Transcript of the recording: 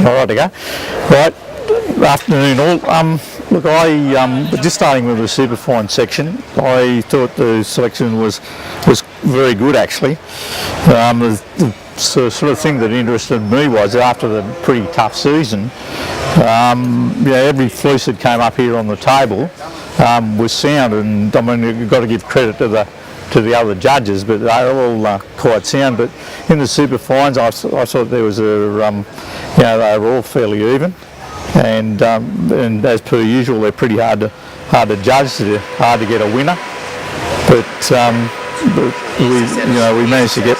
Right to go. Right, afternoon all. Look, just starting with the superfine section, I thought the selection was very good actually. The sort of thing that interested me was after the pretty tough season, every fleece that came up here on the table was sound, and I mean you've got to give credit to the other judges, but they were all quite sound. But in the super fines, I thought there was they were all fairly even, and as per usual, they're pretty hard to judge. They're hard to get a winner, but we managed to get